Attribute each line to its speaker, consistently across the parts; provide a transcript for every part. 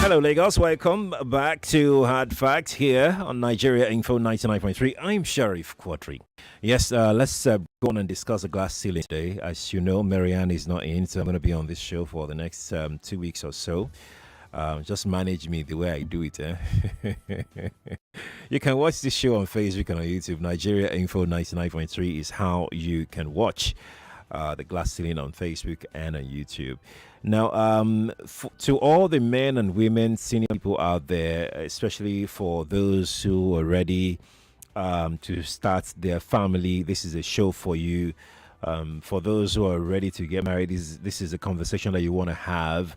Speaker 1: Hello, Lagos. Welcome back to Hard Facts here on Nigeria Info 99.3. I'm Sheriff Quadry. Yes, let's go on and discuss the glass ceiling today. As you know, Marianne is not in, so I'm going to be on this show for the next 2 weeks or so. Just manage me the way I do it. You can watch this show on Facebook and on YouTube. Nigeria Info 99.3 is how you can watch the glass ceiling on Facebook and on YouTube. Now, to all the men and women, senior people out there, especially for those who are ready to start their family, this is a show for you. For those who are ready to get married, this is a conversation that you want to have.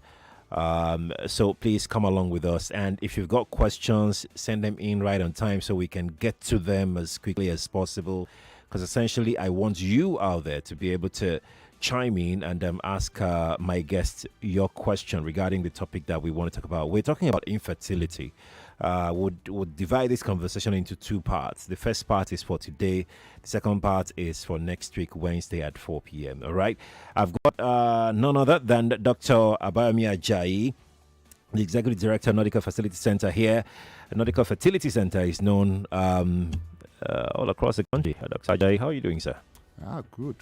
Speaker 1: So please come along with us. And if you've got questions, send them in right on time so we can get to them as quickly as possible. Because essentially, I want you out there to be able to chime in and ask my guest your question regarding the topic that we want to talk about. We're talking about infertility. We'll divide this conversation into two parts. The first part is for today. The second part is for next week, Wednesday at 4 p.m. All right. I've got none other than Dr. Abayomi Ajayi, the Executive Director, Nordical Fertility Center here. Nordical Fertility Center is known all across the country. Dr. Ajayi, how are you doing, sir?
Speaker 2: Good.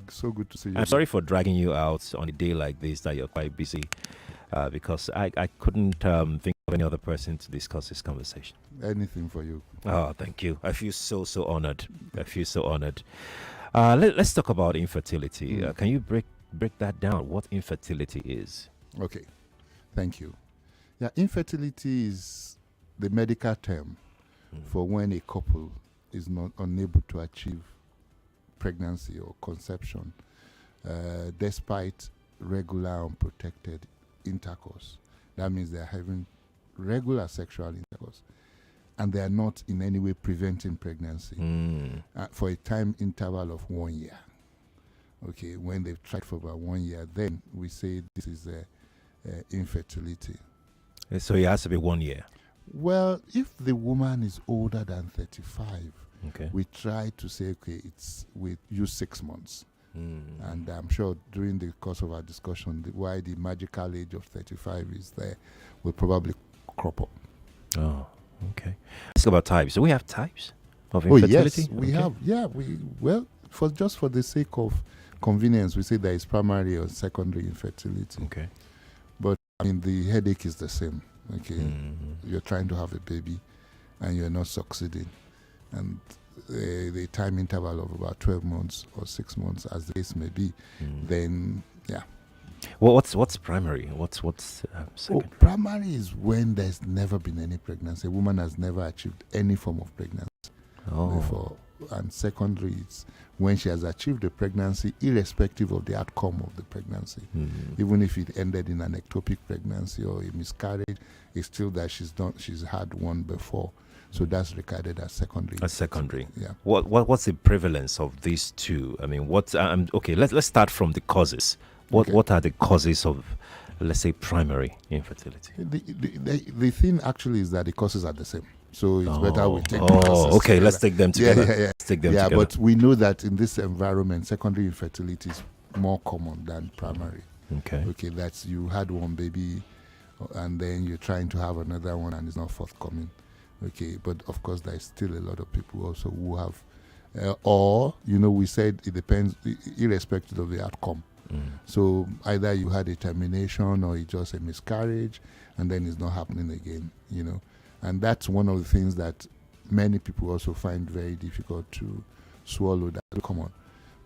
Speaker 2: So good to see you.
Speaker 1: I'm sorry for dragging you out on a day like this that you're quite busy because I couldn't think of any other person to discuss this conversation.
Speaker 2: Anything for you.
Speaker 1: Oh, thank you. I feel so honored. I feel so honored. Let's talk about infertility. Can you break that down, what infertility is?
Speaker 2: Okay. Thank you. Yeah, infertility is the medical term for when a couple is not unable to achieve pregnancy or conception despite regular unprotected intercourse. That means they're having regular sexual intercourse and they are not in any way preventing pregnancy for a time interval of 1 year. Okay, when they've tried for about 1 year, then we say this is infertility.
Speaker 1: So it has to be 1 year.
Speaker 2: Well, if the woman is older than 35,
Speaker 1: okay,
Speaker 2: we try to say, okay, we use 6 months. And I'm sure during the course of our discussion, why the magical age of 35 is there will probably crop up.
Speaker 1: Oh, okay. Let's talk about types. Do we have types of infertility?
Speaker 2: Yes, we have. Yeah, for the sake of convenience, we say there is primary or secondary infertility.
Speaker 1: Okay.
Speaker 2: But I mean, the headache is the same. Okay, you're trying to have a baby, and you're not succeeding, and the time interval of about 12 months or 6 months, as the case may be, then yeah.
Speaker 1: Well, what's primary? What's secondary?
Speaker 2: Primary is when there's never been any pregnancy. A woman has never achieved any form of pregnancy before. And secondary is when she has achieved a pregnancy, irrespective of the outcome of the pregnancy. Even if it ended in an ectopic pregnancy or a miscarriage, it's still that she's had one before. So that's regarded as secondary.
Speaker 1: As secondary.
Speaker 2: Yeah.
Speaker 1: What's the prevalence of these two? I mean, okay, let's start from the causes. What are the causes of, let's say, primary infertility?
Speaker 2: The thing actually is that the causes are the same. So it's better we take the causes.
Speaker 1: Okay, let's take them together.
Speaker 2: Yeah.
Speaker 1: Let's take them together.
Speaker 2: But we know that in this environment, secondary infertility is more common than primary. Okay, that's you had one baby and then you're trying to have another one and it's not forthcoming. Okay, but of course there's still a lot of people also who have we said it depends irrespective of the outcome. So either you had a termination or it's just a miscarriage and then it's not happening again, and that's one of the things that many people also find very difficult to swallow. That, come on,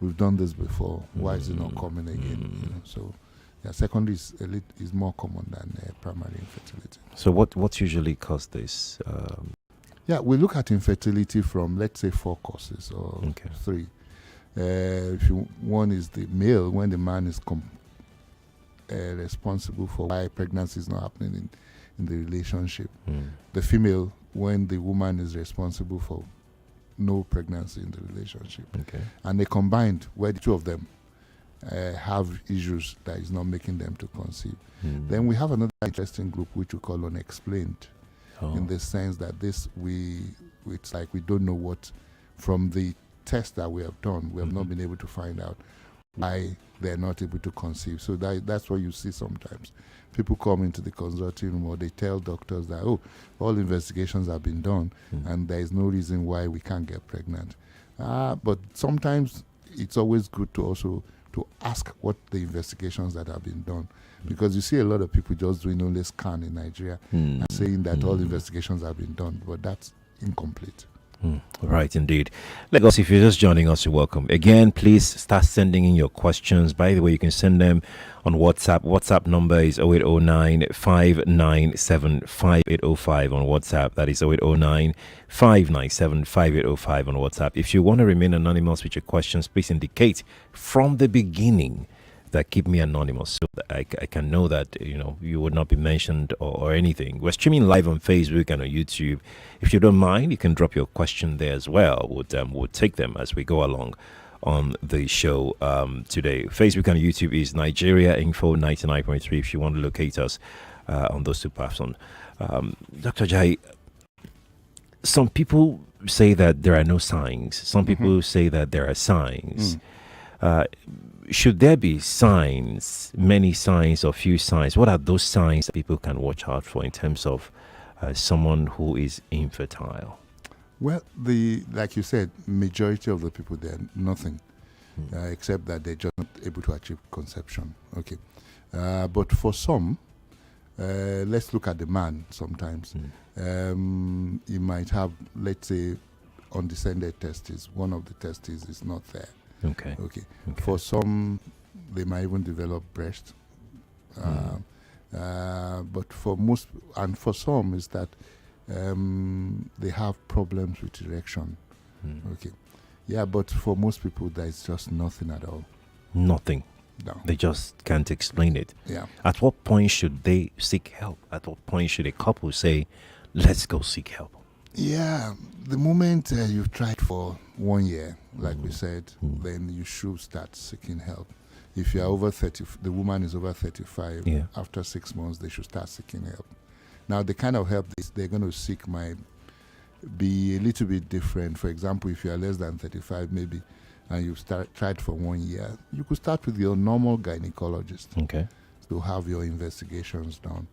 Speaker 2: we've done this before, why is it not coming again? So yeah, secondary is more common than primary infertility. So
Speaker 1: what usually causes this?
Speaker 2: We look at infertility from, let's say, 4 causes or 3. One is the male, when the man is responsible for why pregnancy is not happening in the relationship. The female, when the woman is responsible for no pregnancy in the relationship. And they combined, where the two of them have issues that is not making them to conceive. Then we have another interesting group which we call unexplained, in the sense that it's like we don't know what, from the test that we have done, we have not been able to find out why they're not able to conceive. So that's what you see sometimes. People come into the consulting room or they tell doctors that, all investigations have been done and there is no reason why we can't get pregnant. But sometimes it's always good to also to ask what the investigations that have been done. Because you see a lot of people just doing only scan in Nigeria and saying that all investigations have been done, but that's incomplete.
Speaker 1: Right, indeed. Lagos, if you're just joining us, you're welcome. Again, please start sending in your questions. By the way, you can send them on WhatsApp. WhatsApp number is 0809 597 5805 on WhatsApp. That is 0809 597 5805 on WhatsApp. If you want to remain anonymous with your questions, please indicate from the beginning that keep me anonymous so that I can know that you would not be mentioned or anything. We're streaming live on Facebook and on YouTube. If you don't mind, you can drop your question there as well. We'll take them as we go along on the show today. Facebook and YouTube is Nigeria Info 99.3 if you want to locate us on those two platforms. Dr. Ajayi, some people say that there are no signs. Some people say that there are signs. Should there be signs, many signs or few signs? What are those signs that people can watch out for in terms of someone who is infertile?
Speaker 2: Well, like you said, majority of the people, they're nothing except that they're just not able to achieve conception. Okay, but for some, let's look at the man. Sometimes he might have, let's say, undescended testes. One of the testes is not there. Okay. For some, they might even develop breast. But for most, and for some, is that they have problems with erection. Okay. Yeah, but for most people, there is just nothing at all.
Speaker 1: Nothing.
Speaker 2: No.
Speaker 1: They just can't explain it.
Speaker 2: Yeah.
Speaker 1: At what point should they seek help? At what point should a couple say, let's go seek help?
Speaker 2: Yeah, the moment you've tried for 1 year, like we said, then you should start seeking help. If you are over 30, the woman is over 35, after 6 months, they should start seeking help. Now, the kind of help they're going to seek might be a little bit different. For example, if you are less than 35, maybe, and you've tried for 1 year, you could start with your normal gynecologist to have your investigations done.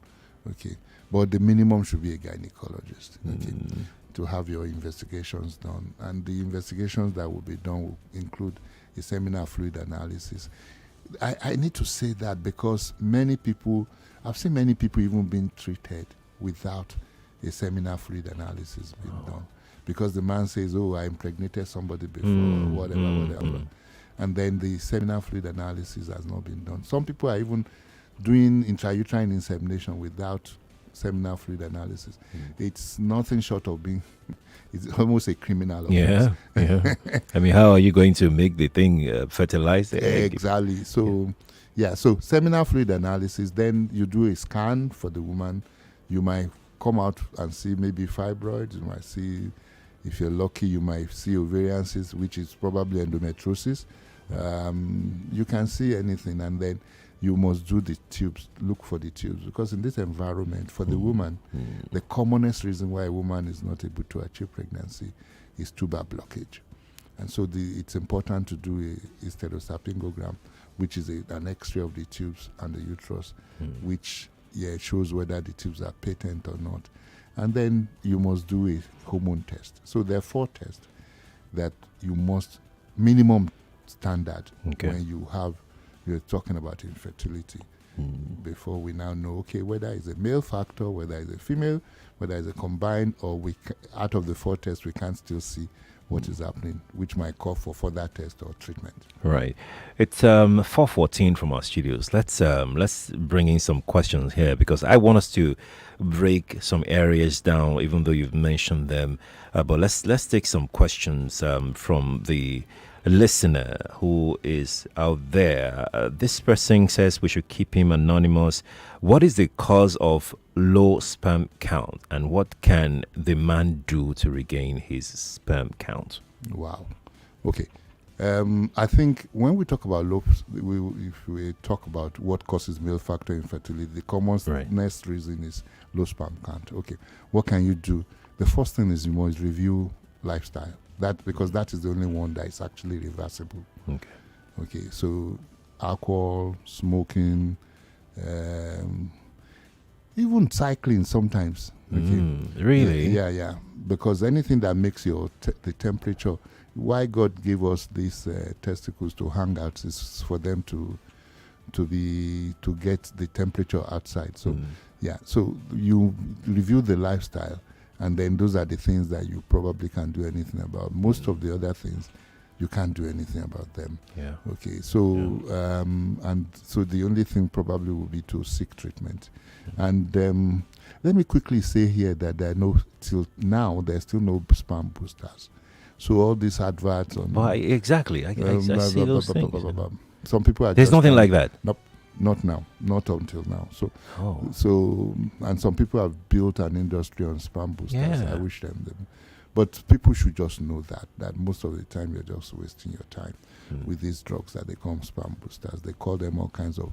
Speaker 2: Okay. But the minimum should be a gynecologist, to have your investigations done. And the investigations that will be done will include a seminal fluid analysis. I need to say that because I've seen many people even being treated without a seminal fluid analysis being done. Because the man says, I impregnated somebody before, or whatever. And then the seminal fluid analysis has not been done. Some people are even doing intrauterine insemination without seminal fluid analysis. It's nothing short of being, it's almost a criminal offense.
Speaker 1: Yeah. I mean, how are you going to make the thing fertilize the egg?
Speaker 2: Exactly. So, so seminal fluid analysis, then you do a scan for the woman. You might come out and see maybe fibroids. You might see, if you're lucky, you might see ovarian cysts, which is probably endometriosis. You can see anything, and then you must do the tubes, look for the tubes, because in this environment, for the woman, the commonest reason why a woman is not able to achieve pregnancy is tuber blockage. And so it's important to do a hysterosalpingogram, which is an X-ray of the tubes and the uterus, which shows whether the tubes are patent or not. And then you must do a hormone test. So there are 4 tests that you must, minimum standard, when you're talking about infertility, before we now know, whether it's a male factor, whether it's a female, whether it's a combined, or out of the 4 tests, we can still see what is happening, which might call for further test or treatment.
Speaker 1: Right. It's 4:14 from our studios. Let's bring in some questions here, because I want us to break some areas down, even though you've mentioned them. But let's take some questions from the listener who is out there. This person says we should keep him anonymous. What is the cause of low sperm count, and what can the man do to regain his sperm count?
Speaker 2: Wow. Okay. I think when we talk about if we talk about what causes male factor infertility, the commonest reason is low sperm count. Okay. What can you do? The first thing is you must review lifestyle. Because that is the only one that is actually reversible. Okay, so alcohol, smoking, even cycling sometimes. Okay,
Speaker 1: really?
Speaker 2: Yeah. Because anything that makes the temperature. Why God gave us these testicles to hang out is for them to get the temperature outside. So so you review the lifestyle, and then those are the things that you probably can't do anything about. Most of the other things you can't do anything about them.
Speaker 1: Yeah.
Speaker 2: Okay. So and so the only thing probably will be to seek treatment. And let me quickly say here that till now there's still no sperm boosters. So all these adverts on
Speaker 1: exactly, I see those things.
Speaker 2: Some people are.
Speaker 1: There's nothing like that.
Speaker 2: Nope, not now, not until now. So and some people have built an industry on sperm boosters.
Speaker 1: Yeah.
Speaker 2: I wish them. But people should just know that most of the time you're just wasting your time with these drugs that they call sperm boosters. They call them all kinds of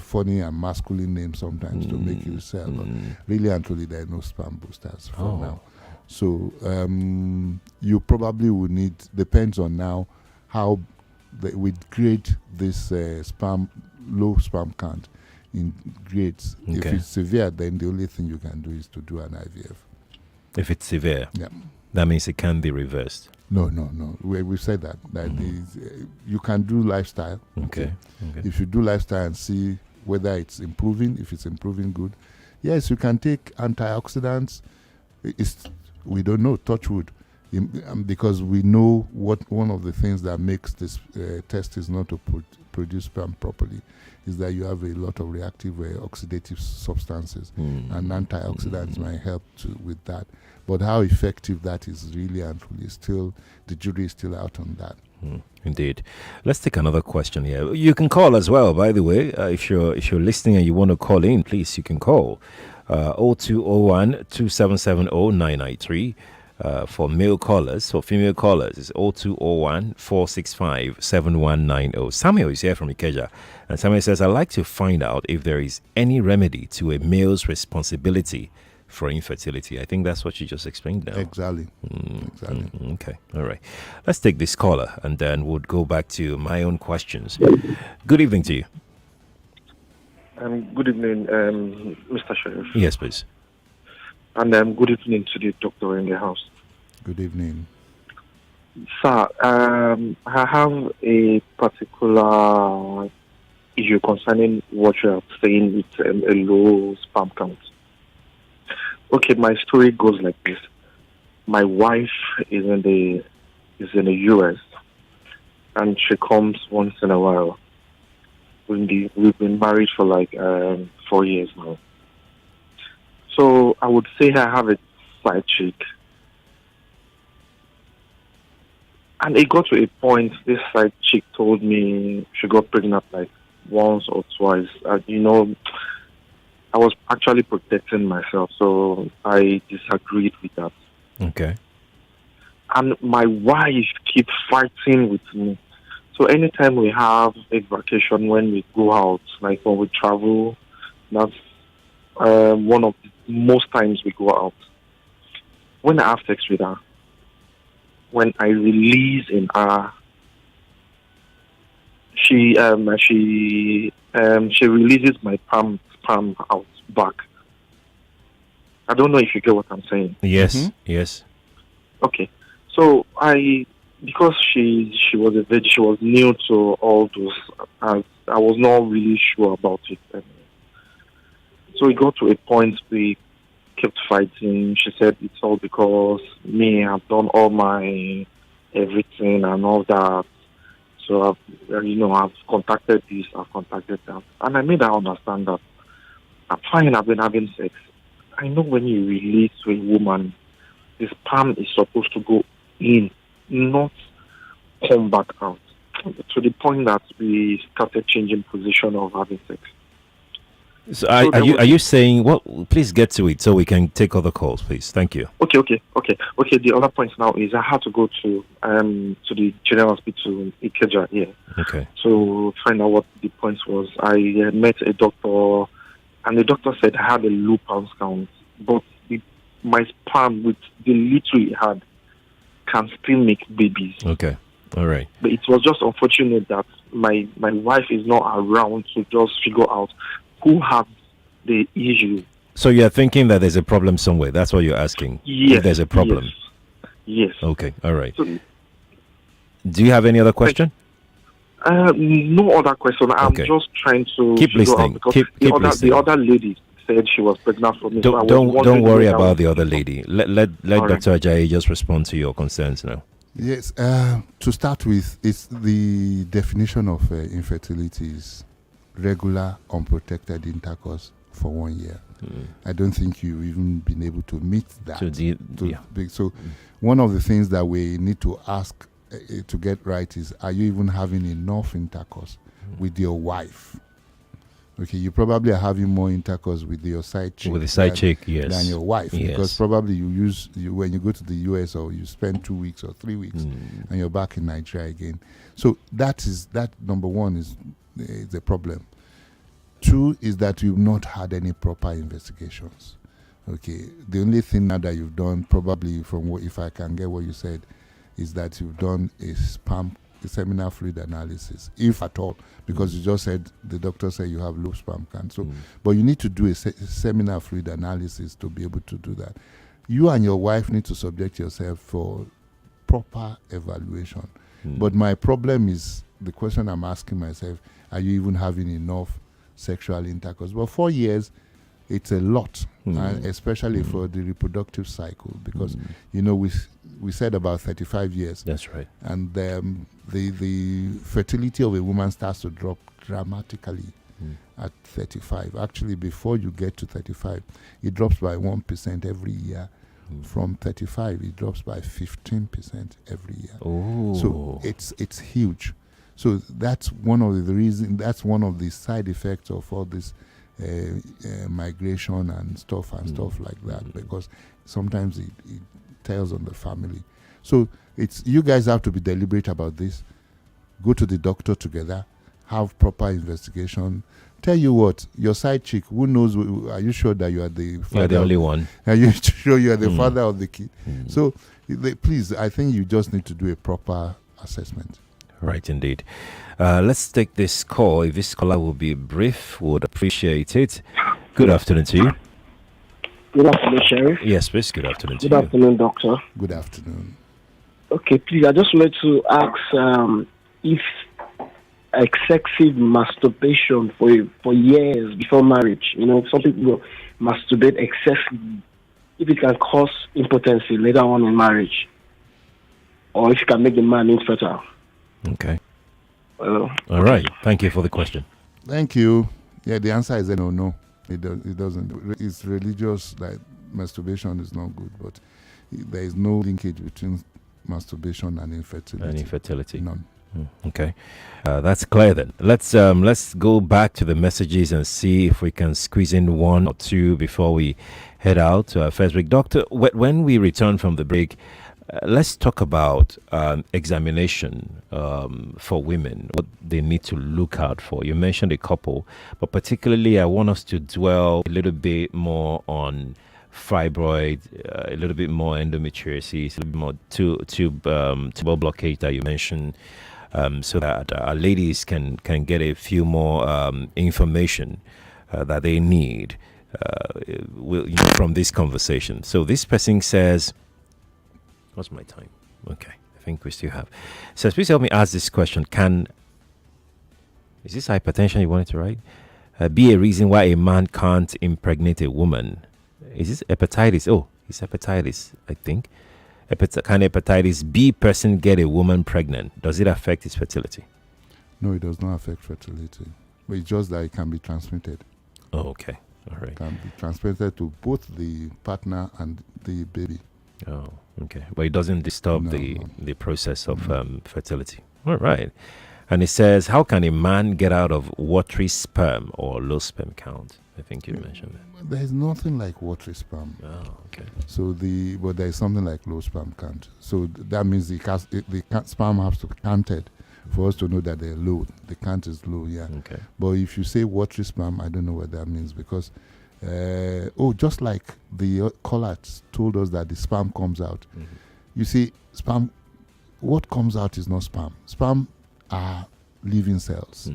Speaker 2: funny and masculine names sometimes to make you sell. But really and truly, there are no sperm boosters for now. So you probably will need, depends on now how we grade this low sperm count in grades.
Speaker 1: Okay.
Speaker 2: If it's severe, then the only thing you can do is to do an IVF.
Speaker 1: If it's severe,
Speaker 2: yeah,
Speaker 1: that means it can be reversed.
Speaker 2: No. We said that you can do lifestyle.
Speaker 1: Okay.
Speaker 2: If you do lifestyle and see whether it's improving, if it's improving good, yes, you can take antioxidants. We don't know, touch wood, because we know what one of the things that makes this testes not to produce sperm properly is that you have a lot of reactive oxidative substances, and antioxidants might help with that. But how effective that is really and truly, the jury is still out on that.
Speaker 1: Indeed. Let's take another question here. You can call as well, by the way. If you're listening and you want to call in, please, you can call 0201 2770 993 for male callers. For female callers, it's 0201 465 7190. Samuel is here from Ikeja, and Samuel says, I'd like to find out if there is any remedy to a male's responsibility for infertility. I think that's what you just explained now.
Speaker 2: Exactly.
Speaker 1: Okay. All right. Let's take this caller, and then we'll go back to my own questions. Good evening to you.
Speaker 3: Good evening, Mr. Sheriff.
Speaker 1: Yes, please.
Speaker 3: And good evening to the doctor in the house.
Speaker 2: Good evening.
Speaker 3: Sir, I have a particular issue concerning what you are saying with a low sperm count. Okay, my story goes like this. My wife is in the US, and she comes once in a while. We've been married for like 4 years now. So I would say I have a side chick. And it got to a point, this side chick told me she got pregnant like once or twice. I was actually protecting myself, so I disagreed with that.
Speaker 1: Okay.
Speaker 3: And my wife keeps fighting with me. So anytime we have a vacation, when we go out, like when we travel, that's one of the most times we go out. When I have sex with her, when I release in her, she releases my palm out back. I don't know if you get what I'm saying.
Speaker 1: Yes, yes.
Speaker 3: Okay, so because she was a virgin, she was new to all those. I was not really sure about it. So it got to a point we kept fighting. She said it's all because me. I've done all my everything and all that. So I've contacted this, I've contacted that, and I made her understand that I'm fine. I've been having sex. I know when you release to a woman, the sperm is supposed to go in, not come back out. To the point that we started changing position of having sex.
Speaker 1: So are you saying? Well, please get to it so we can take other calls, please. Thank you.
Speaker 3: Okay. The other point now is I had to go to the general hospital Ikeja here.
Speaker 1: Okay.
Speaker 3: So find out what the point was. I met a doctor, and the doctor said I had a low pounds count, but my sperm with the little it had can still make babies.
Speaker 1: Okay. All right.
Speaker 3: But it was just unfortunate that my wife is not around to just figure out who had the issue.
Speaker 1: So you're thinking that there's a problem somewhere. That's what you're asking.
Speaker 3: Yes.
Speaker 1: If there's a problem.
Speaker 3: Yes.
Speaker 1: Okay. All right.
Speaker 3: So,
Speaker 1: do you have any other question?
Speaker 3: No other question. I'm just trying to
Speaker 1: keep
Speaker 3: figure
Speaker 1: listening.
Speaker 3: out because
Speaker 1: keep listening.
Speaker 3: The other lady said she was pregnant for me.
Speaker 1: Don't worry about the other lady. Let Dr. Ajayi just respond to your concerns now.
Speaker 2: Yes. To start with, it's the definition of infertility is regular unprotected intercourse for 1 year. I don't think you've even been able to meet that. So one of the things that we need to ask to get right is, are you even having enough intercourse with your wife? Okay, you probably are having more intercourse with your side chick.
Speaker 1: With the side chick, yes.
Speaker 2: Than your wife.
Speaker 1: Yes.
Speaker 2: Because probably when you go to the US or you spend 2 weeks or 3 weeks and you're back in Nigeria again. So that number one is a problem. 2 is that you've not had any proper investigations. Okay, the only thing now that you've done, probably if I can get what you said, is that you've done a seminal fluid analysis, if at all, because you just said the doctor said you have low sperm count. So, but you need to do a seminal fluid analysis to be able to do that. You and your wife need to subject yourself for proper evaluation. But my problem is the question I'm asking myself: are you even having enough sexual intercourse? Well, 4 years, it's a lot, and especially for the reproductive cycle, because we said about 35 years.
Speaker 1: That's right.
Speaker 2: And the fertility of a woman starts to drop dramatically at 35. Actually, before you get to 35, it drops by 1% every year. From 35, it drops by 15% every year.
Speaker 1: Oh.
Speaker 2: So it's huge. So that's one of the reasons. That's one of the side effects of all this migration and stuff like that, because sometimes it tells on the family. So you guys have to be deliberate about this. Go to the doctor together, have proper investigation. Tell you what, your side chick, who knows? Are you sure that you are the father?
Speaker 1: You're the only one.
Speaker 2: Are you sure you are the father of the kid? So please, I think you just need to do a proper assessment.
Speaker 1: Right, indeed. Let's take this call. If this caller will be brief, would appreciate it. Good afternoon to you.
Speaker 3: Good afternoon, Sheriff.
Speaker 1: Yes, please. Good afternoon to you.
Speaker 3: Good afternoon, Doctor.
Speaker 2: Good afternoon.
Speaker 3: Okay, please, I just wanted to ask if excessive masturbation for years before marriage, some people masturbate excessively, if it can cause impotency later on in marriage, or if it can make the man infertile.
Speaker 1: Okay. All right. Thank you for the question.
Speaker 2: Thank you. Yeah, the answer is no. It doesn't. It's religious. Like masturbation is not good, but there is no linkage between masturbation and infertility. None.
Speaker 1: Okay, that's clear then. Let's go back to the messages and see if we can squeeze in one or two before we head out to our first break. Doctor, when we return from the break, let's talk about examination for women, what they need to look out for. You mentioned a couple, but particularly I want us to dwell a little bit more on fibroid, a little bit more endometriosis, a little bit more tubal blockage that you mentioned, so that our ladies can get a few more information that they need from this conversation. So this person says, what's my time? Okay, I think we still have. Says, please help me ask this question. Is this hypertension you wanted to write? Be a reason why a man can't impregnate a woman? Is this hepatitis? Oh, it's hepatitis, I think. Can hepatitis B person get a woman pregnant? Does it affect his fertility?
Speaker 2: No, it does not affect fertility. But it's just that it can be transmitted.
Speaker 1: Oh, okay. All right.
Speaker 2: It can be transmitted to both the partner and the baby.
Speaker 1: Oh, okay. But it doesn't disturb the process of fertility. All right. And it says, how can a man get out of watery sperm or low sperm count? I think you mentioned that.
Speaker 2: There is nothing like watery sperm.
Speaker 1: Oh, okay.
Speaker 2: But there is something like low sperm count. So that means the sperm has to be counted for us to know that they're low. The count is low, yeah.
Speaker 1: Okay.
Speaker 2: But if you say watery sperm, I don't know what that means, because just like the caller told us that the sperm comes out. Mm-hmm. You see, sperm, what comes out is not sperm. Sperm are living cells.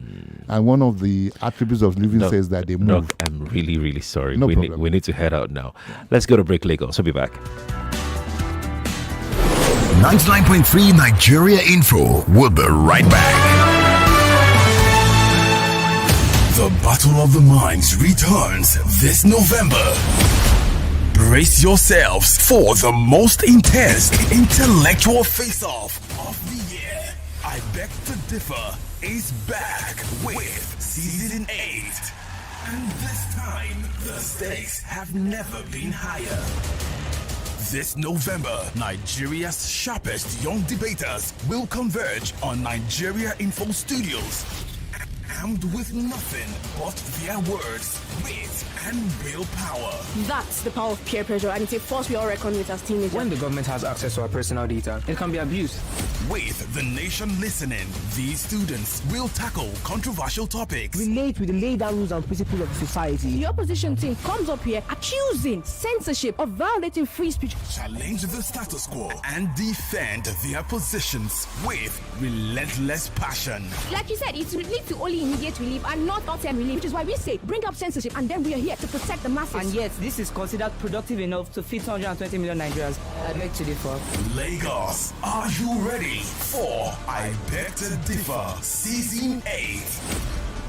Speaker 2: And one of the attributes of living cells is that they move.
Speaker 1: Doc, I'm really, really sorry.
Speaker 2: No
Speaker 1: we
Speaker 2: problem.
Speaker 1: need to head out now. Let's go to break, Lagos. I'll be back.
Speaker 4: 99.3 Nigeria Info. We'll be right back. The Battle of the Minds returns this November. Brace yourselves for the most intense intellectual face-off of the year. I Beg to Differ is back with Season 8. And this time, the stakes have never been higher. This November, Nigeria's sharpest young debaters will converge on Nigeria Info Studios, armed with nothing but their words, wit, and willpower.
Speaker 5: That's the power of peer pressure, and it's a force we all reckon with as teenagers.
Speaker 6: When the government has access to our personal data, it can be abused.
Speaker 4: With the nation listening, these students will tackle controversial topics.
Speaker 7: Relate with the laid down rules and principles of the society.
Speaker 5: The opposition team comes up here accusing censorship of violating free speech.
Speaker 4: Challenge the status quo and defend their positions with relentless passion.
Speaker 5: Like you said, it leads to only immediate relief and not long-term relief, which is why we say bring up censorship, and then we are here to protect the masses.
Speaker 7: And yet, this is considered productive enough to feed 120 million Nigerians. I beg to differ.
Speaker 4: Lagos, are you ready for I Beg to Differ Season 8?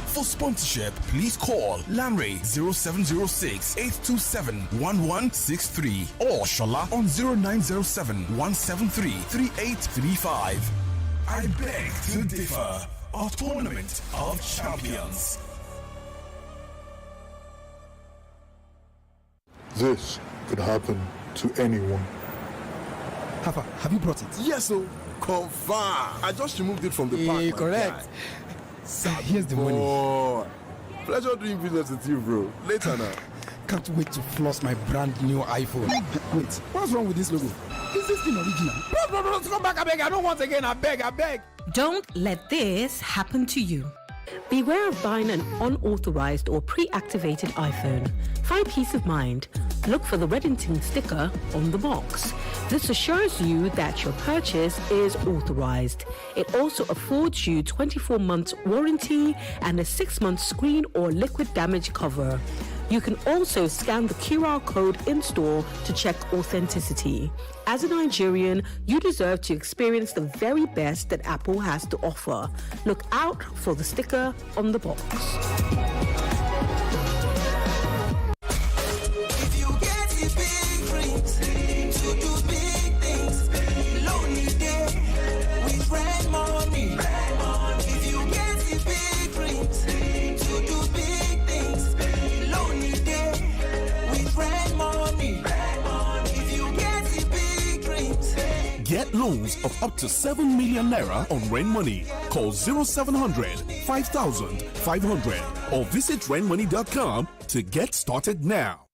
Speaker 4: For sponsorship, please call Lamre 0706 827 1163 or Shola on 0907 173 3835. I Beg to Differ, a tournament of champions.
Speaker 8: This could happen to anyone.
Speaker 9: Have you brought it?
Speaker 10: Yes, sir. Confirm. I just removed it from the pack.
Speaker 9: Correct. Sir, here's the money.
Speaker 10: Pleasure doing business with you, bro. Later now.
Speaker 9: Can't wait to floss my brand new iPhone. Wait, what's wrong with this logo? Is this thing original? Bro, come back, I beg. I don't want again. I beg.
Speaker 11: Don't let this happen to you. Beware of buying an unauthorized or pre-activated iPhone. Find peace of mind. Look for the Reddington sticker on the box. This assures you that your purchase is authorized. It also affords you 24 months warranty and a 6-month screen or liquid damage cover. You can also scan the QR code in store to check authenticity. As a Nigerian, you deserve to experience the very best that Apple has to offer. Look out for the sticker on the box.
Speaker 12: Get loans of up to 7 million naira on Rain Money. Call 0700 5000 500 or visit rainmoney.com to get started now.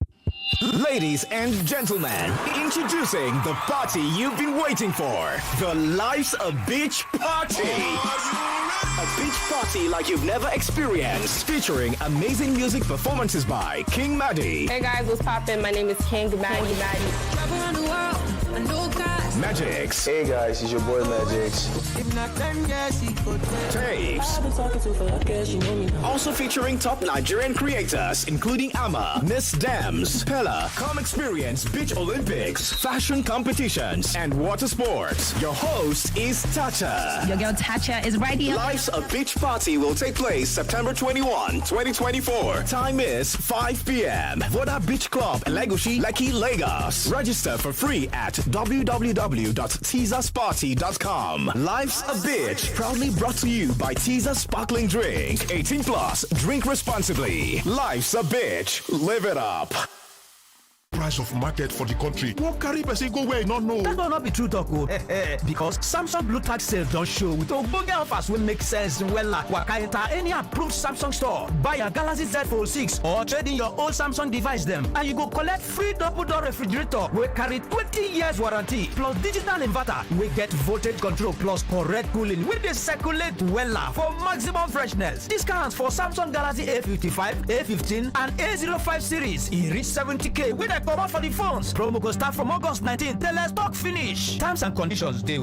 Speaker 13: Ladies and gentlemen, introducing the party you've been waiting for. The Life's a Beach Party. A beach party like you've never experienced, featuring amazing music performances by King Maddie.
Speaker 14: Hey guys, what's poppin'? My name is King Maddie.
Speaker 13: Magix.
Speaker 15: Hey guys, it's your boy Magix.
Speaker 13: Tapes. Also featuring top Nigerian creators, including Ama, Miss Dams, Pella. Come experience Beach Olympics, fashion competitions, and water sports. Your host is Tacha.
Speaker 16: Your girl Tacha is right here.
Speaker 13: Life's a Beach Party will take place September 21, 2024. Time is 5 p.m. Voda Beach Club, Legoshi, Lekki, Lagos. Register for free at www.teasersparty.com. Life's a Beach, proudly brought to you by Teaser Sparkling Drink. 18 plus, drink responsibly. Life's a Beach, live it up.
Speaker 8: Price of market for the country won't carry person go where you not know.
Speaker 17: That will not be true talk because Samsung Blue Tag sale don't show with ogbonge offers will make sense well. Waka enter any approved Samsung store, buy a Galaxy Z Fold 6 or trade in your old Samsung device them, and you go collect free double door refrigerator wey carry 20 years warranty plus digital inverter wey get voltage control plus correct cooling wey dey circulate wella for maximum freshness. Discounts for Samsung Galaxy A55, A15 and A05 series e reach 70k wey dey comot for the phones. Promo go start from August 19 till stock finish. Terms and conditions dey.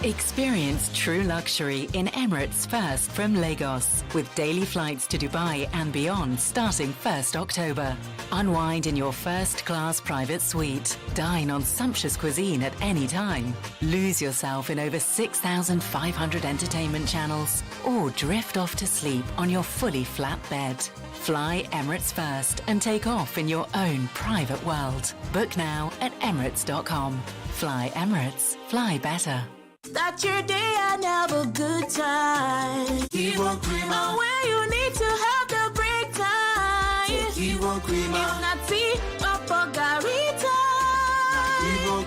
Speaker 16: Experience true luxury in Emirates First from Lagos, with daily flights to Dubai and beyond starting 1st October. Unwind in your first-class private suite. Dine on sumptuous cuisine at any time. Lose yourself in over 6,500 entertainment channels, or drift off to sleep on your fully flat bed. Fly Emirates First and take off in your own private world. Book now at emirates.com. Fly Emirates. Fly better.
Speaker 18: Start your day and have a good time. Kivo Creamer. Where you need to have the break time. Kivo Creamer. If not tea, or garita.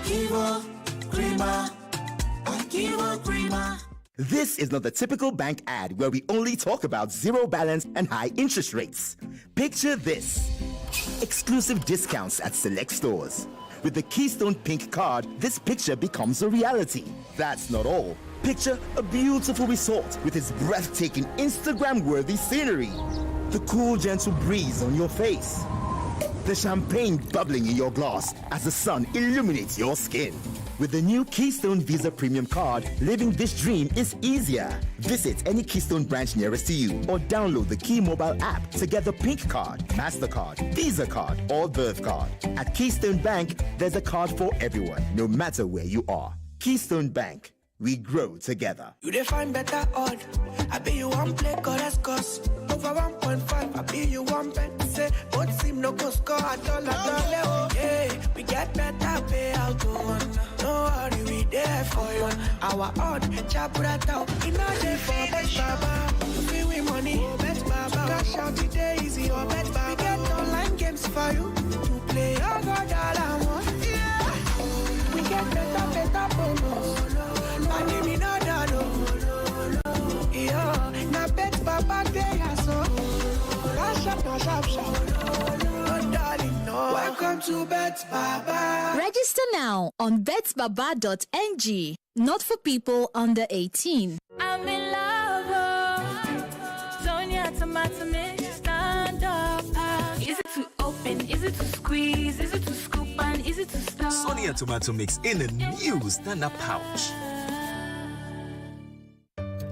Speaker 18: Kivo Creamer. Kivo Creamer.
Speaker 19: This is not the typical bank ad where we only talk about zero balance and high interest rates. Picture this. Exclusive discounts at select stores. With the Keystone Pink card, this picture becomes a reality. That's not all. Picture a beautiful resort with its breathtaking Instagram-worthy scenery. The cool, gentle breeze on your face. The champagne bubbling in your glass as the sun illuminates your skin. With the new Keystone Visa Premium card, living this dream is easier. Visit any Keystone branch nearest to you or download the Key mobile app to get the Pink card, MasterCard, Visa card, or Verve card. At Keystone Bank, there's a card for everyone, no matter where you are. Keystone Bank, we grow together.
Speaker 18: You define better odd. I be you one play cost. Over 1.5, I be you one bet. Say, but seem no go score at all. Yeah, we get better payout to one. No worry, we there for you. Our odd, chabrat out. In a day for bet baba. You feel we money, bet baba. Cash out the day easy, or bet baba. We get online games for you. To play all God all I want. Yeah, we get better bonus. And me no. Yeah, na bet baba day so. Oh, darling, no. Welcome to Bet Baba.
Speaker 20: Register now on betbaba.ng. Not for people under 18.
Speaker 18: I'm in love. Sonia tomato mix, stand up.
Speaker 21: Is it to open? Is it to squeeze? Is it to scoop? And is it to stir?
Speaker 22: Sonia tomato mix in a new stand-up pouch.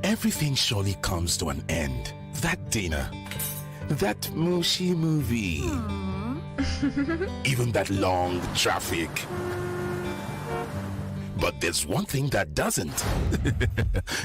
Speaker 12: Everything surely comes to an end. That dinner, that mushy movie, even that long traffic. But there's one thing that doesn't.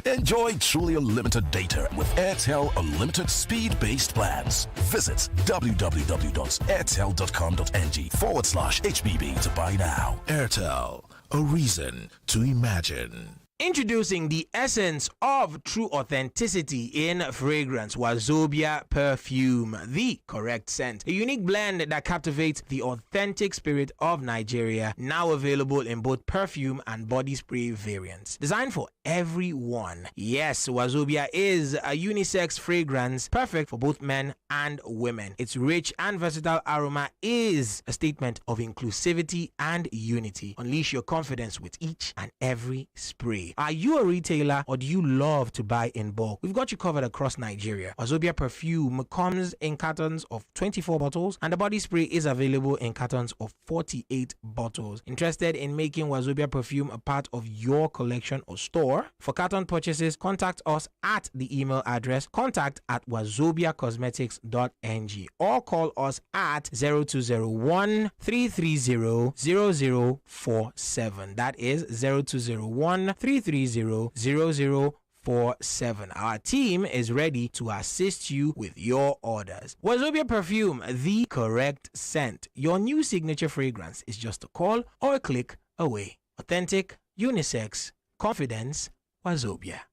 Speaker 12: Enjoy truly unlimited data with Airtel Unlimited Speed-Based Plans. Visit www.airtel.com.ng/HBB to buy now. Airtel, a reason to imagine.
Speaker 23: Introducing the essence of true authenticity in fragrance, Wazobia Perfume, the correct scent. A unique blend that captivates the authentic spirit of Nigeria, now available in both perfume and body spray variants. Designed for everyone. Yes, Wazobia is a unisex fragrance perfect for both men and women. Its rich and versatile aroma is a statement of inclusivity and unity. Unleash your confidence with each and every spray. Are you a retailer or do you love to buy in bulk? We've got you covered across Nigeria. Wazobia Perfume comes in cartons of 24 bottles and the body spray is available in cartons of 48 bottles. Interested in making Wazobia Perfume a part of your collection or store? For carton purchases, contact us at the email address contact@wazobiacosmetics.ng or call us at 0201 330 0047. That is 0201 330 0047. Our team is ready to assist you with your orders. Wazobia Perfume, the correct scent. Your new signature fragrance is just a call or a click away. Authentic, unisex, confidence, Wazobia.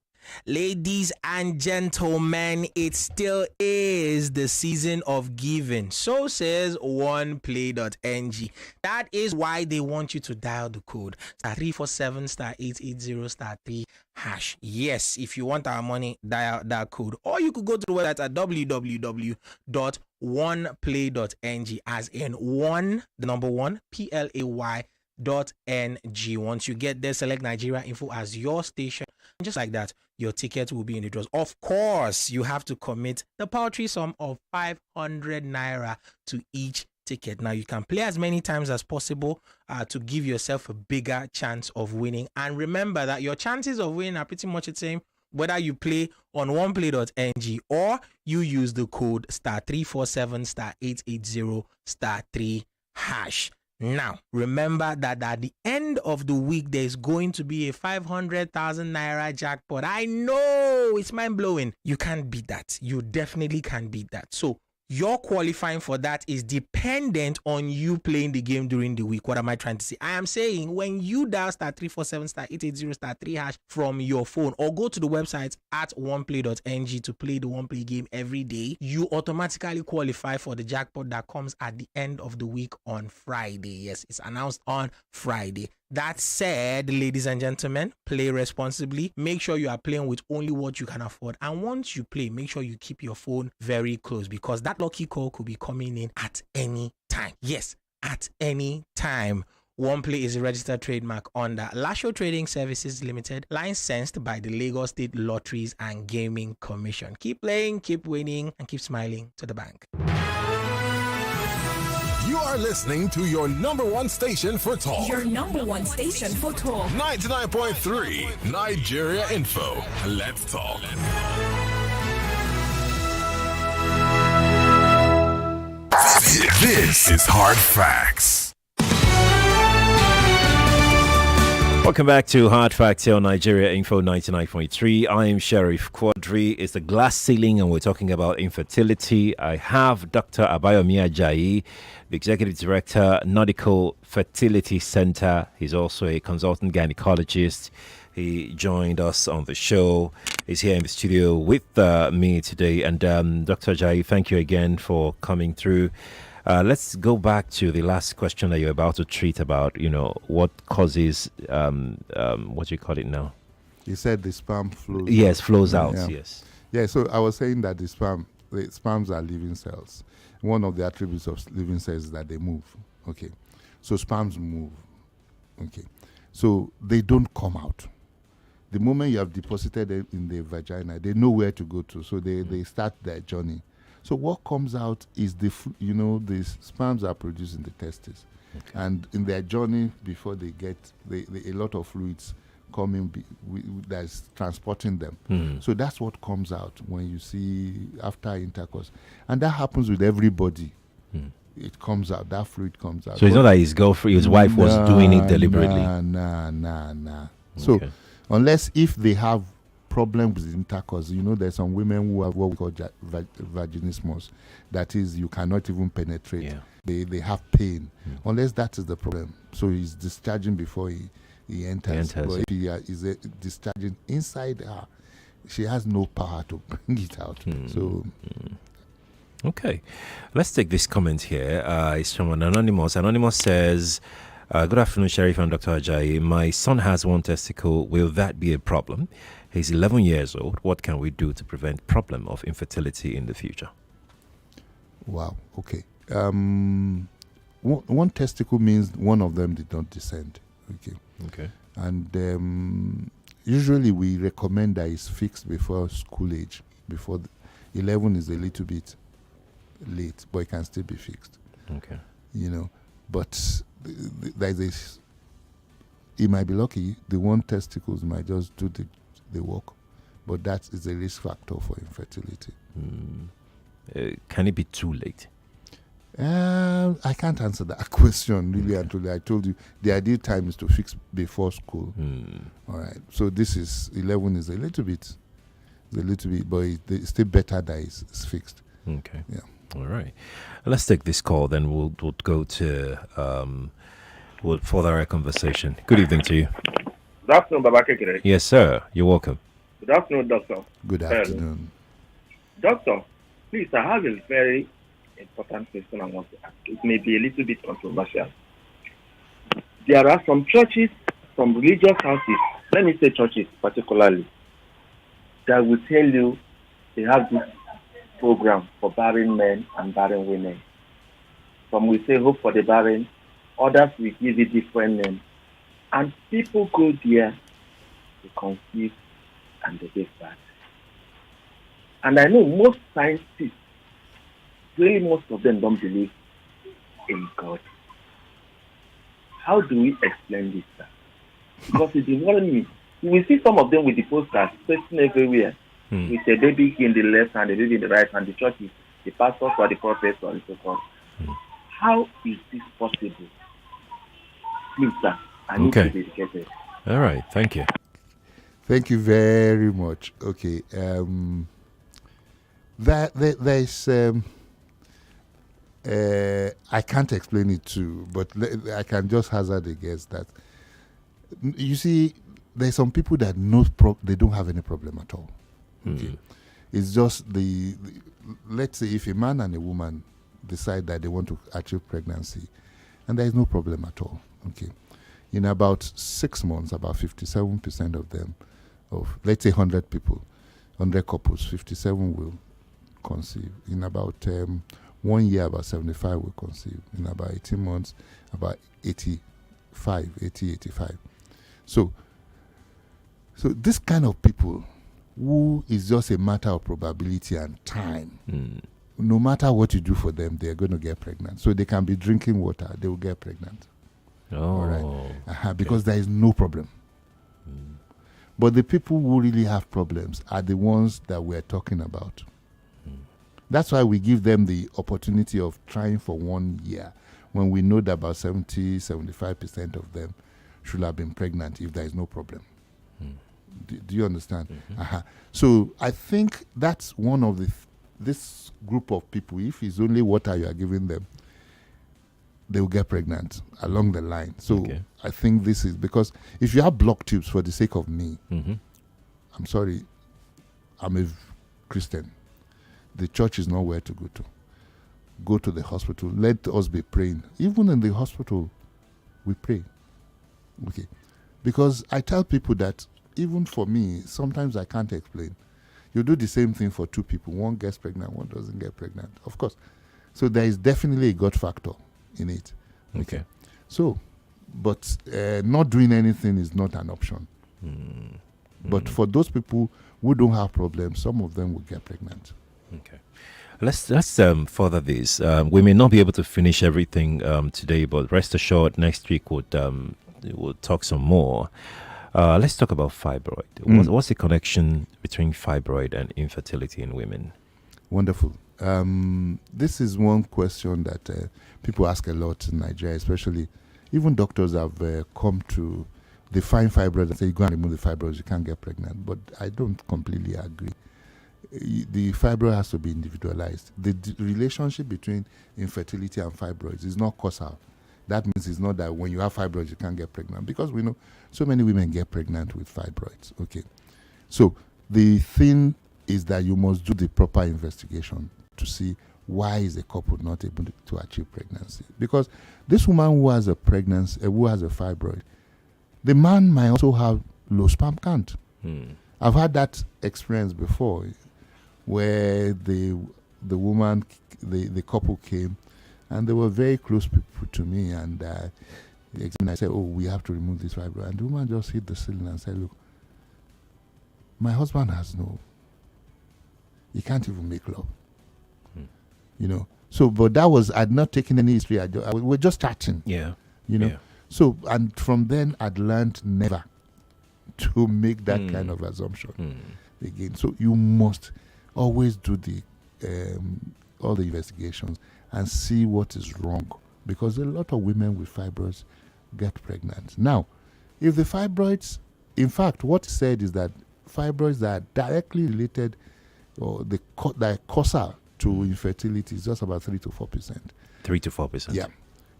Speaker 23: Ladies and gentlemen, it still is the season of giving. So says oneplay.ng. That is why they want you to dial the code *347 *880 *3#. Yes, if you want our money, dial that code. Or you could go to the website at www.oneplay.ng, as in one, the number one, PLAY.ng. Once you get there, select Nigeria Info as your station. And just like that, your ticket will be in the draws. Of course, you have to commit the paltry sum of 500 naira to each ticket. Now, you can play as many times as possible to give yourself a bigger chance of winning. And remember that your chances of winning are pretty much the same whether you play on oneplay.ng or you use the code *347 *880 *3#. Now, remember that at the end of the week, there's going to be a 500,000 naira jackpot. I know it's mind-blowing. You can't beat that. You definitely can't beat that. So your qualifying for that is dependent on you playing the game during the week. What am I trying to say? I am saying when you dial *347 *880 *3# from your phone or go to the website at oneplay.ng to play the OnePlay game every day, you automatically qualify for the jackpot that comes at the end of the week on Friday. Yes, it's announced on Friday. That said, ladies and gentlemen, play responsibly. Make sure you are playing with only what you can afford. And once you play, make sure you keep your phone very close because that lucky call could be coming in at any time. Yes, at any time. OnePlay is a registered trademark under Lasho Trading Services Limited, licensed by the Lagos State Lotteries and Gaming Commission. Keep playing, keep winning, and keep smiling to the bank.
Speaker 1: You are listening to your number one station for talk.
Speaker 2: Your number one station for talk.
Speaker 1: 99.3 Nigeria Info. Let's talk. This is Hard Facts.
Speaker 3: Welcome back to Hard Facts here on Nigeria Info 99.3. I am Sheriff Quadry. It's the glass ceiling and we're talking about infertility. I have Dr. Abayomi Ajayi, the Executive Director, Nordical Fertility Center. He's also a consultant gynecologist. He joined us on the show. He's here in the studio with me today. And Dr. Ajayi, thank you again for coming through. Let's go back to the last question that you're about to treat about, what causes, what do you call it now?
Speaker 24: You said the sperm flows.
Speaker 3: Yes, flows out, yes.
Speaker 24: Yeah, so I was saying that the sperms are living cells. One of the attributes of living cells is that they move, okay? So sperms move, okay? So they don't come out. The moment you have deposited them in the vagina, they know where to go to, so they start their journey. So what comes out is the sperms are produced in the testes, and in their journey before they get a lot of fluids coming that's transporting them. So that's what comes out when you see after intercourse, and that happens with everybody. It comes out, that fluid comes out.
Speaker 3: So it's not that his wife was doing it deliberately.
Speaker 24: Nah. So unless if they have problem with intercourse, there's some women who have what we call vaginismus, that is, you cannot even penetrate. They have pain, unless that is the problem. So he's discharging before he enters. But if he is discharging inside her, she has no power to bring it out.
Speaker 3: Okay, let's take this comment here. It's from an Anonymous. Anonymous says, good afternoon, Sheriff and Dr. Ajayi. My son has one testicle. Will that be a problem? He's 11 years old. What can we do to prevent problem of infertility in the future?
Speaker 24: Wow. Okay. One testicle means one of them did not descend. Okay. And usually we recommend that it's fixed before school age. Before 11 is a little bit late, but it can still be fixed.
Speaker 3: Okay.
Speaker 24: But it might be lucky. The one testicles might just do the work, but that is a risk factor for infertility.
Speaker 3: Can it be too late?
Speaker 24: I can't answer that question really until I told you the ideal time is to fix before school. All right. So this is 11 is a little bit, but it's still better that it's fixed.
Speaker 3: Okay.
Speaker 24: Yeah.
Speaker 3: All right. Let's take this call. Then we'll go to we'll further our conversation. Good evening to you.
Speaker 25: Good afternoon, Babake.
Speaker 3: Yes, sir. You're welcome.
Speaker 25: Good afternoon, Doctor.
Speaker 24: Good afternoon.
Speaker 25: Doctor, please, I have a very important question I want to ask. It may be a little bit controversial. There are some churches, some religious houses, let me say churches particularly, that will tell you they have this program for barren men and barren women. Some will say hope for the barren, others will give it different names. And people go there to conceive and they get back. And I know most scientists, really most of them don't believe in God. How do we explain this, sir? Because it's been worrying me. We see some of them with the posters pasting everywhere, with a baby in the left hand, a baby in the right hand, the churches, the pastors or the prophets or so forth. How is this possible? Please, sir, I need to be educated.
Speaker 3: All right, thank you.
Speaker 24: Thank you very much. Okay, there's I can't explain it too, but I can just hazard a guess that you see, there's some people that they don't have any problem at all. Okay, it's just let's say if a man and a woman decide that they want to achieve pregnancy, and there is no problem at all. Okay, in about 6 months, about 57% of them, of let's say 100 people, 100 couples, 57 will conceive. In about 1 year, about 75 will conceive. In about 18 months, about 80, 85. So this kind of people, who is just a matter of probability and time. No matter what you do for them, they're going to get pregnant. So they can be drinking water, they will get pregnant. All right. Because there is no problem. But the people who really have problems are the ones that we're talking about. That's why we give them the opportunity of trying for 1 year, when we know that about 70-75% of them should have been pregnant if there is no problem. Do you understand? So I think that's one of this group of people, if it's only water you are giving them, they will get pregnant along the line. So I think this is because if you have blocked tubes, for the sake of me, I'm sorry, I'm a Christian. The church is nowhere to go to. Go to the hospital. Let us be praying. Even in the hospital, we pray. Okay. Because I tell people that even for me, sometimes I can't explain. You do the same thing for two people. One gets pregnant, one doesn't get pregnant. Of course. So there is definitely a God factor in it.
Speaker 3: Okay.
Speaker 24: So, but not doing anything is not an option. But for those people who don't have problems, some of them will get pregnant.
Speaker 3: Okay. Let's further this. We may not be able to finish everything today, but rest assured, next week we'll talk some more. Let's talk about fibroid. What's the connection between fibroid and infertility in women?
Speaker 24: Wonderful. This is one question that people ask a lot in Nigeria, especially even doctors have come to define fibroid and say, you go and remove the fibroids, you can't get pregnant. But I don't completely agree. The fibroid has to be individualized. The relationship between infertility and fibroids is not causal. That means it's not that when you have fibroids, you can't get pregnant, because we know so many women get pregnant with fibroids. Okay. So the thing is that you must do the proper investigation to see why is a couple not able to achieve pregnancy. Because this woman who has a pregnancy, who has a fibroid, the man might also have low sperm count. I've had that experience before, where the woman, the couple came, and they were very close people to me, and I said, oh, we have to remove this fibroid. And the woman just hit the ceiling and said, look, my husband he can't even make love. So, but that was, I'd not taken any history. We're just chatting. So, and from then I'd learned never to make that kind of assumption again. So you must always do all the investigations and see what is wrong, because a lot of women with fibroids get pregnant. Now, if the fibroids, in fact, what is said is that fibroids that are directly related, or that are causal to infertility, is just about 3 to 4%.
Speaker 3: 3 to 4%.
Speaker 24: Yeah.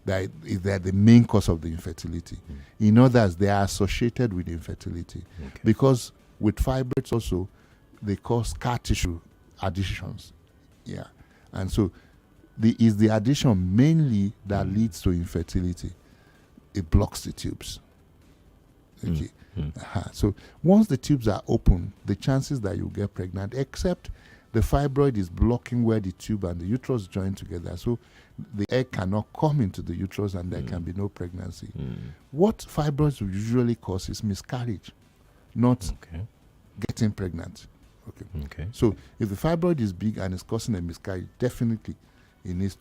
Speaker 24: They're the main cause of the infertility. In others, they are associated with infertility. Because with fibroids also, they cause scar tissue additions. Yeah. And so is the addition mainly that leads to infertility. It blocks the tubes. Okay. So once the tubes are open, the chances that you get pregnant, except the fibroid is blocking where the tube and the uterus join together, so the egg cannot come into the uterus and there can be no pregnancy. What fibroids will usually cause is miscarriage, not getting pregnant. Okay. So if the fibroid is big and is causing a miscarriage, definitely you need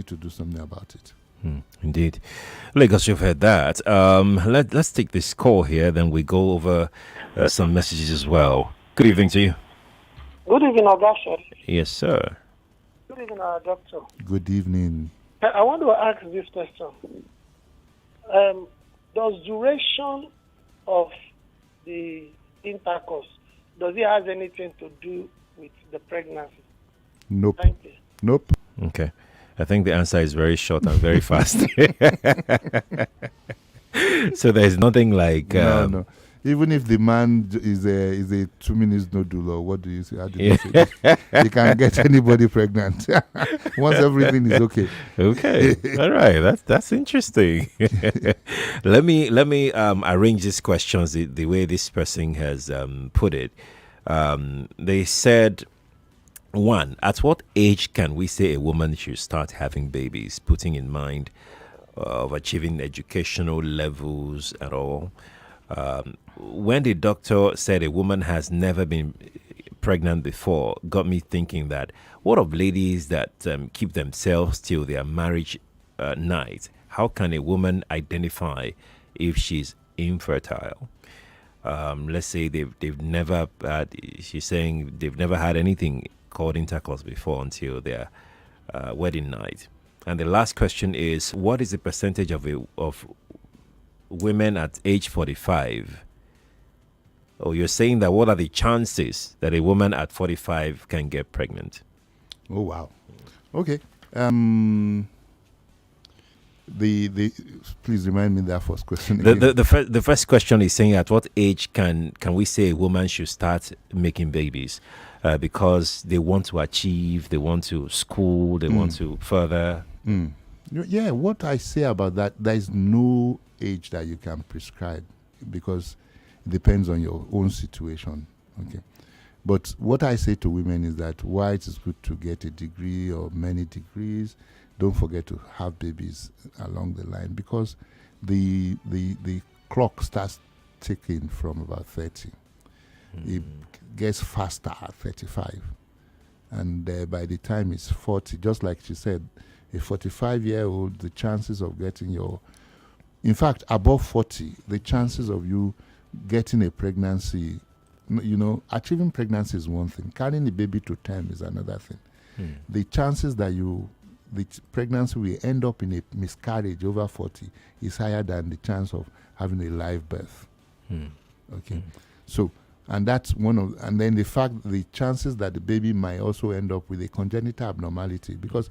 Speaker 24: to do something about it.
Speaker 3: Indeed. Lagos, you've heard that. Let's take this call here, then we go over some messages as well. Good evening to you.
Speaker 4: Good evening, Agasha.
Speaker 3: Yes, sir.
Speaker 4: Good evening, Doctor.
Speaker 24: Good evening.
Speaker 4: I want to ask this question. Does duration of the intercourse, does it have anything to do with the pregnancy?
Speaker 24: Nope.
Speaker 4: Thank you.
Speaker 24: Nope.
Speaker 3: Okay. I think the answer is very short and very fast. So there's nothing like...
Speaker 24: no. Even if the man is a 2 minutes nodule, or what do you say? How do you say this? He can get anybody pregnant once everything is okay.
Speaker 3: Okay, all right. That's interesting. let me arrange these questions the way this person has put it. They said, 1, at what age can we say a woman should start having babies, putting in mind of achieving educational levels and all? When the doctor said a woman has never been pregnant before, got me thinking that what of ladies that keep themselves till their marriage night? How can a woman identify if she's infertile? Let's say they've never had, she's saying they've never had anything called intercourse before until their wedding night. And the last question is, what is the percentage of women at age 45? Oh, you're saying that what are the chances that a woman at 45 can get pregnant?
Speaker 24: Oh, wow. Okay. Please remind me that first question again.
Speaker 3: The first question is saying, at what age can we say a woman should start making babies? Because they want to achieve, they want to school, they want to further.
Speaker 24: Yeah, what I say about that, there is no age that you can prescribe, because it depends on your own situation. Okay, but what I say to women is that while it is good to get a degree or many degrees, don't forget to have babies along the line, because the clock starts ticking from about 30. It gets faster at 35, and by the time it's 40, just like she said, a 45-year-old, the chances of getting in fact, above 40, the chances of you getting a pregnancy, achieving pregnancy is one thing. Carrying a baby to term is another thing. The chances that the pregnancy will end up in a miscarriage over 40 is higher than the chance of having a live birth. Okay. So, and that's and then the chances that the baby might also end up with a congenital abnormality, because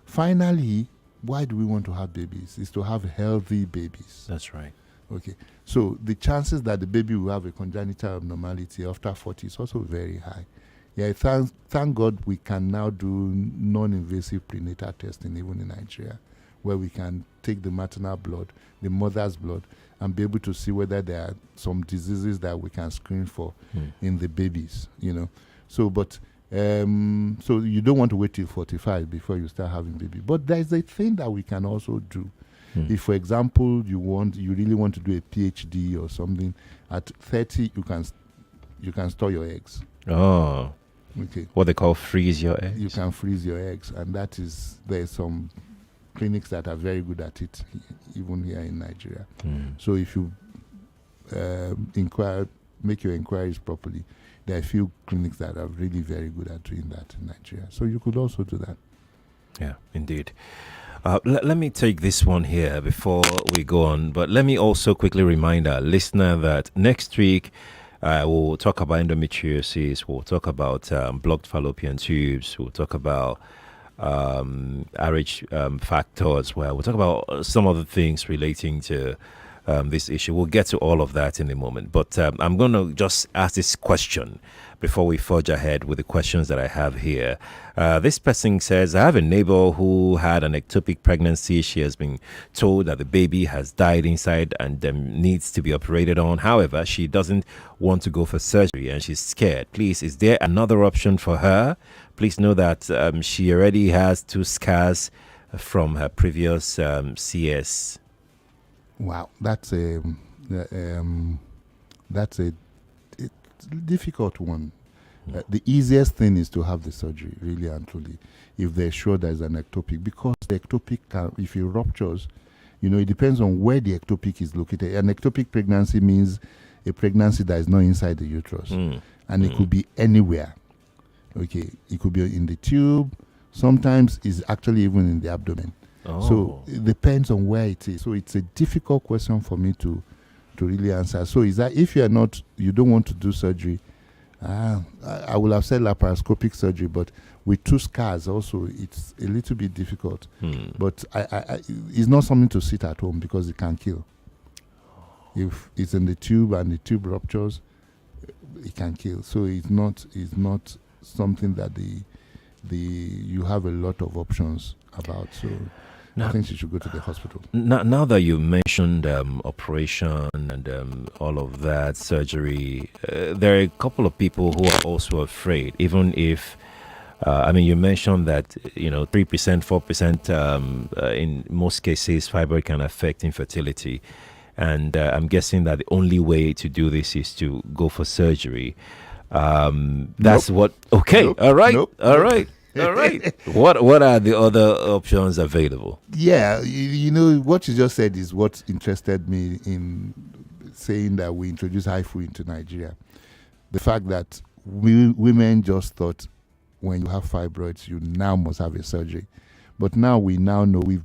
Speaker 24: finally, why do we want to have babies? Is to have healthy babies.
Speaker 3: That's right.
Speaker 24: Okay. So the chances that the baby will have a congenital abnormality after 40 is also very high. Yeah, thank God we can now do non-invasive prenatal testing even in Nigeria, where we can take the maternal blood, the mother's blood, and be able to see whether there are some diseases that we can screen for in the babies, So, but so you don't want to wait till 45 before you start having baby. But there's a thing that we can also do. If, for example, you really want to do a PhD or something, at 30 you can store your eggs.
Speaker 3: Oh.
Speaker 24: Okay.
Speaker 3: What they call freeze your eggs.
Speaker 24: You can freeze your eggs, and there's some clinics that are very good at it, even here in Nigeria. So if you make your inquiries properly, there are a few clinics that are really very good at doing that in Nigeria. So you could also do that.
Speaker 3: Yeah, indeed. Let me take this one here before we go on. But let me also quickly remind our listener that next week we'll talk about endometriosis. We'll talk about blocked fallopian tubes. We'll talk about RH factor as well. We'll talk about some other things relating to this issue. We'll get to all of that in a moment. But I'm going to just ask this question before we forge ahead with the questions that I have here. This person says, I have a neighbor who had an ectopic pregnancy. She has been told that the baby has died inside and needs to be operated on. However, she doesn't want to go for surgery and she's scared. Please, is there another option for her? Please know that she already has 2 scars from her previous CS.
Speaker 24: Wow, that's a difficult one, The easiest thing is to have the surgery, really and truly, if they're sure there's an ectopic, because the ectopic, if it ruptures, it depends on where the ectopic is located. An ectopic pregnancy means a pregnancy that is not inside the uterus, and it could be anywhere. Okay, it could be in the tube. Sometimes it's actually even in the abdomen. So it depends on where it is. So it's a difficult question for me to really answer. So is that if you don't want to do surgery, I would have said laparoscopic surgery, but with 2 scars also, it's a little bit difficult. But it's not something to sit at home because it can kill. If it's in the tube and the tube ruptures, it can kill. So it's not something that you have a lot of options about. So I think you should go to the hospital.
Speaker 3: Now that you mentioned operation and all of that, surgery, there are a couple of people who are also afraid, even if, you mentioned that, 3%, 4%, in most cases, fibroid can affect infertility. And I'm guessing that the only way to do this is to go for surgery. That's what. Okay.
Speaker 24: Nope.
Speaker 3: All right.
Speaker 24: Nope.
Speaker 3: All right. All right. What are the other options available?
Speaker 24: Yeah, what you just said is what interested me in saying that we introduced HIFU into Nigeria. The fact that women just thought when you have fibroids, you now must have a surgery. But now we know we've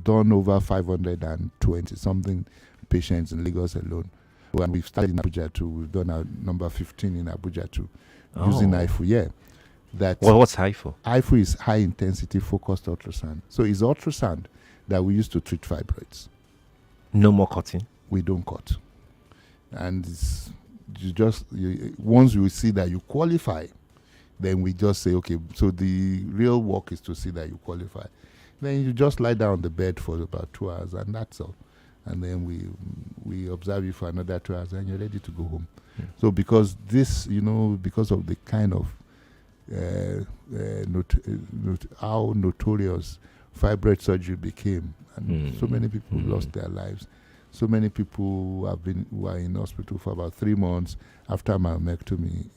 Speaker 24: done over 520 something patients in Lagos alone. And we've started in Abuja too. We've done our number 15 in Abuja too, using HIFU. Yeah.
Speaker 3: What's HIFU?
Speaker 24: HIFU is high intensity focused ultrasound. So it's ultrasound that we use to treat fibroids.
Speaker 3: No more cutting?
Speaker 24: We don't cut. And once you see that you qualify, then we just say, okay, so the real work is to see that you qualify. Then you just lie down on the bed for about 2 hours, and that's all. And then we observe you for another 2 hours, and you're ready to go home. So because because of the kind of how notorious fibroid surgery became, and so many people lost their lives. So many people who are in hospital for about 3 months after myomectomy.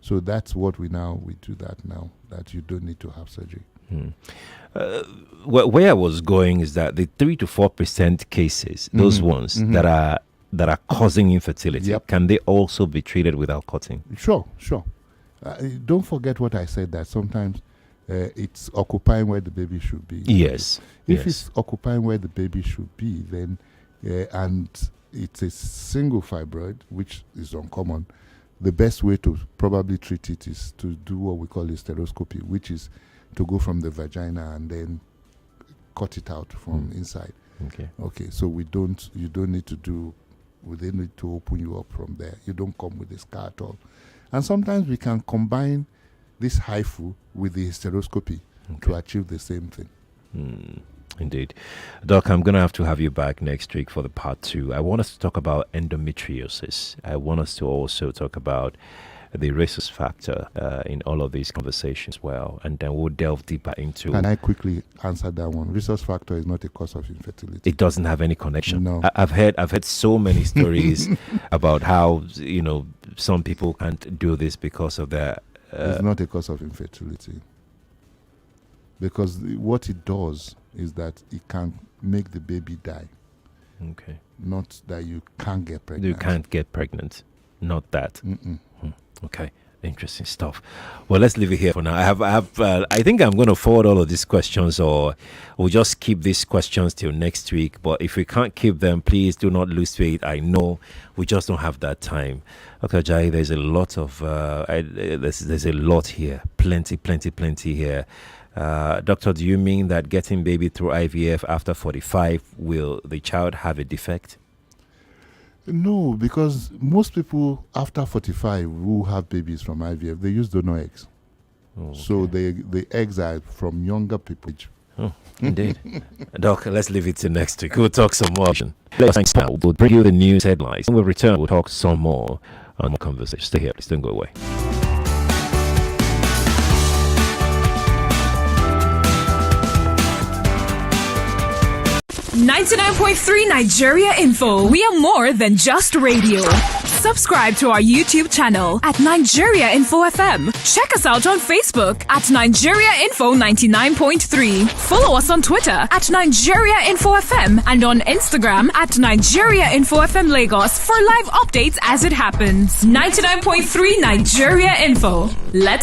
Speaker 24: So that's what we do that now, that you don't need to have surgery.
Speaker 3: Where I was going is that the 3 to 4% cases, those ones that are causing infertility, can they also be treated without cutting?
Speaker 24: Sure. Don't forget what I said, that sometimes it's occupying where the baby should be.
Speaker 3: Yes.
Speaker 24: If it's occupying where the baby should be, then and it's a single fibroid, which is uncommon, the best way to probably treat it is to do what we call hysteroscopy, which is to go from the vagina and then cut it out from inside. Okay. So you don't need to open you up from there. You don't come with a scar at all. And sometimes we can combine this HIFU with the hysteroscopy to achieve the same thing.
Speaker 3: Indeed. Doc, I'm going to have you back next week for the part 2. I want us to talk about endometriosis. I want us to also talk about the rhesus factor in all of these conversations as well. And then we'll delve deeper into...
Speaker 24: Can I quickly answer that one? Rhesus factor is not a cause of infertility.
Speaker 3: It doesn't have any connection.
Speaker 24: No.
Speaker 3: I've heard so many stories about how, some people can't do this because of their...
Speaker 24: It's not a cause of infertility. Because what it does is that it can make the baby die.
Speaker 3: Okay.
Speaker 24: Not that you can't get pregnant.
Speaker 3: You can't get pregnant. Not that. Okay. Interesting stuff. Well, let's leave it here for now. I think I'm going to forward all of these questions, or we'll just keep these questions till next week. But if we can't keep them, please do not lose faith. I know we just don't have that time. Okay, Ajayi, there's a lot of there's a lot here. Plenty here. Doctor, do you mean that getting baby through IVF after 45, will the child have a defect?
Speaker 24: No, because most people after 45 who have babies from IVF, they use donor eggs. So the eggs are from younger people.
Speaker 3: Indeed. Doc, let's leave it to next week. We'll talk some more. We'll bring you the news headlines. When we return, we'll talk some more on the conversation. Stay here. Please don't go away.
Speaker 2: 99.3 Nigeria Info. We are more than just radio. Subscribe to our YouTube channel at Nigeria Info FM. Check us out on Facebook at Nigeria Info 99.3. Follow us on Twitter at Nigeria Info FM and on Instagram at Nigeria Info FM Lagos for live updates as it happens. 99.3 Nigeria Info. Let's